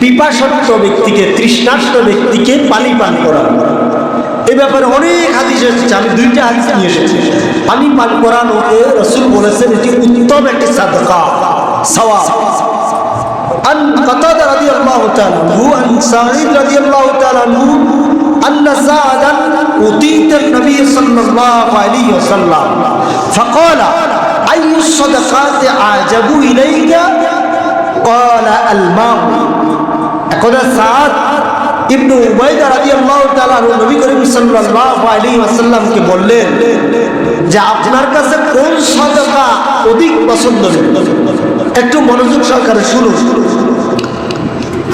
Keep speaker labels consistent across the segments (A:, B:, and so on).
A: পিপাসার্ত ব্যক্তিকে, তৃষ্ণার্ত ব্যক্তিকে পানি পান করানো। এই ব্যাপারে অনেক হাদিস এসেছে, আমি দুইটা হাদিস নিয়ে এসেছি। পানি পান করানোকে রাসূল বলেছেন এটি উত্তম একটি সাদকা, সওয়াব। আন কাতাদা রাদিয়াল্লাহু তাআলা আনহু আন সাঈদ রাদিয়াল্লাহু তাআলা আনহু আন্না সাআদান উতিতা নবী সাল্লাল্লাহু আলাইহি ওয়াসাল্লাম ফাকালা আইয়ু সাদাকাতি আজাবু ইলাইকা ক্বালা আল মা। একদা সাদ ইবনে উবাইদা রাদিয়াল্লাহু তাআলা নবী করিম সাল্লাল্লাহু আলাইহি ওয়াসাল্লামকে বললেন যে আপনার কাছে কোন সাদাকা অধিক পছন্দনীয়? একটু মনোযোগ সহকারে শুনুন।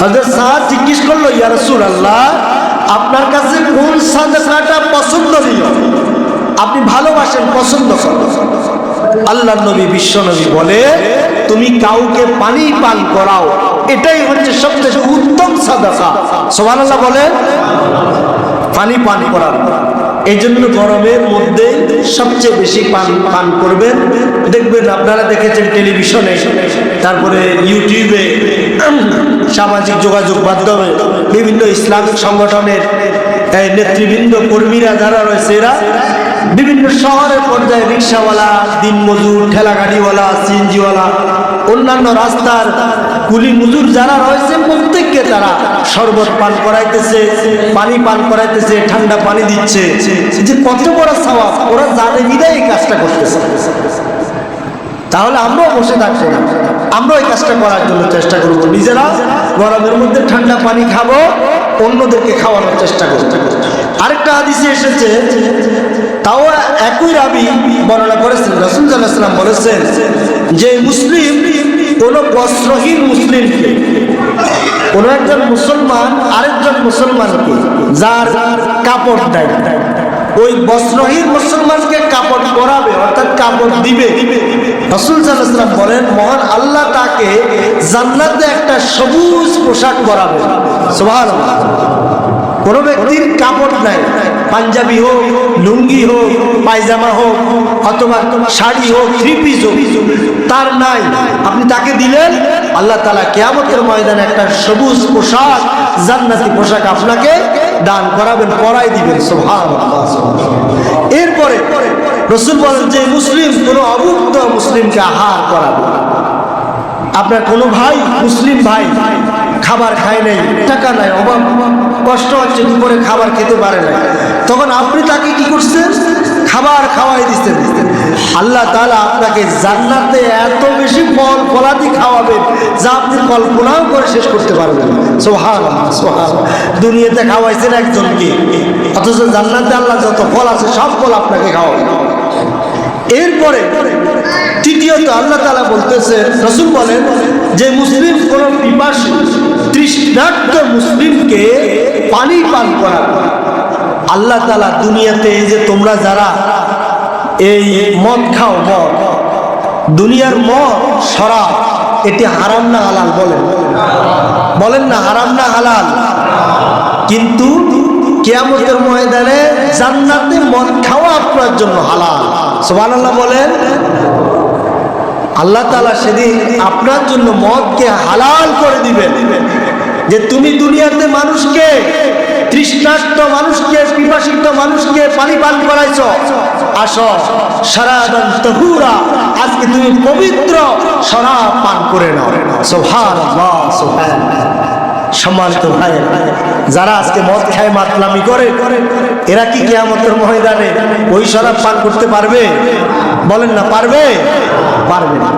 A: হযরত সাদ জিজ্ঞেস করলো, ইয়া রাসূলুল্লাহ, আপনার কাছে কোন সাদাকাটা পছন্দনীয়, আপনি ভালোবাসেন, পছন্দ করেন? আল্লাহর নবী, বিশ্ব নবী বলে, তুমি কাউকে পানি পান করাও, এটাই হচ্ছে সবচেয়ে উত্তম সাদাকা। সুবহানাল্লাহ বলে, পানি পান করাও। এই জন্য গরমের মধ্যে সবচেয়ে বেশি পান করবেন। দেখবেন, আপনারা দেখেছেন টেলিভিশনে, তারপরে ইউটিউবে, সামাজিক যোগাযোগ মাধ্যমে বিভিন্ন ইসলামিক সংগঠনের নেতৃবৃন্দ, কর্মীরা যারা রয়েছে, এরা বিভিন্ন শহরের পর্যায়ে রিক্সাওয়ালা, দিনমজুর, ঠেলাগাড়িওয়ালা, সিএনজিওয়ালা, অন্যান্য রাস্তার কুলি মজুর যারা রয়েছে, প্রত্যেককে তারা শরবত পান করাইতেছে, পানি পান করাইতেছে, ঠান্ডা পানি দিচ্ছে। যে কত বড় সওয়াব, ওরা জানে বিধায় এই কাজটা করতেছে। তাহলে আমরাও বসে থাকবো না, আমরাও এই কাজটা করার জন্য চেষ্টা করব। নিজেরা গরমের মধ্যে ঠান্ডা পানি খাবো, অন্যদেরকে খাওয়ানোর চেষ্টা করব। আরেকটা হাদিসে এসেছে, তাও একই রাবী বর্ণনা করেছেন, রাসূল সাল্লাল্লাহু আলাইহি ওয়াসাল্লাম বলেছেন যে মুসলিম, কোন বস্ত্রহীন মুসলিমকে, কোন একজন মুসলমান আরেকজন মুসলমানকে যার কাপড় দেয়, ওই বস্ত্রহীন মুসলমানকে কাপড় পরাবে, অর্থাৎ কাপড় দিবে। রাসূল সাল্লাল্লাহু আলাইহি ওয়াসাল্লাম বলেন, মহান আল্লাহ তাকে জান্নাতে একটা সবুজ পোশাক পরাবে। সুবহানাল্লাহ। কোন ব্যক্তির কাপড় নাই, পাঞ্জাবি হোক, লুঙ্গি হোক, পায়জামা হোক, অথবা শাড়ি হোক, থ্রি পিস হোক, তার নাই, আপনি তাকে দিলেন, আল্লাহ তাআলা কিয়ামতের ময়দানে একটা সবুজ পোশাক, জান্নাতি পোশাক আপনাকে দান করাবেন, পরাই দিবেন। সুবহানাল্লাহ। এরপরে রাসূল বলেন যে মুসলিম কোন অভুক্ত মুসলিমকে আহার করাবে। আপনার কোনো ভাই, মুসলিম ভাই, খাবার খায় নাই, টাকা নাই, অভাব, কষ্ট হচ্ছে, দুপুরে খাবার খেতে পারে না, তখন আপনি তাকে কি করছেন? খাবার খাওয়াই দিচ্ছেন। আল্লাহ তাআলা আপনাকে জান্নাতে এত বেশি ফল ফলাদি খাওয়াবেন যা আপনি কল্পনাও করে শেষ করতে পারবেন। সুবহানাল্লাহ, সুবহানাল্লাহ। দুনিয়াতে খাওয়াইছেন একজনকে, অথচ জান্নাতে আল্লাহ যত ফল আছে সব ফল আপনাকে খাওয়াবেন। এরপরে তৃতীয়ত আল্লাহ তাআলা বলতেছে, রাসূল বলেন যে মুসলিম কোন পিপাসী, তৃষ্ণার্ত মুসলিমকে পানি পান করাবে। আল্লাহ তাআলা দুনিয়াতে, এই যে তোমরা যারা এই মদ খাও, মদ, দুনিয়ার মদ, শরাব, এটি হারাম না হালাল? বলেন না, হারাম না হালাল? কিন্তু কিয়ামতের ময়দানে জান্নাতে মদ খাওয়া আপনার জন্য হালাল। সুবহানাল্লাহ বলেন। আল্লাহ তাআলা সেদিন আপনার জন্য মদকে হালাল করে দিবেন, যে তুমি দুনিয়াতে মানুষকে, তৃষ্ণার্ত মানুষকে, পিপাসিত মানুষকে পানি পান করাইছো, আসো শরাবান তাহুরা, আজকে তুমি পবিত্র শরাব পান করে নাও। সুবহানাল্লাহ, সুবহানাল্লাহ। সম্মানিত ভাই, যারা আজকে মদ খায়, মাতলামি করে, এরা কি কিয়ামতের ময়দানে ওই শরাব পান করতে পারবে? বলেন না, পারবে? পারবে না।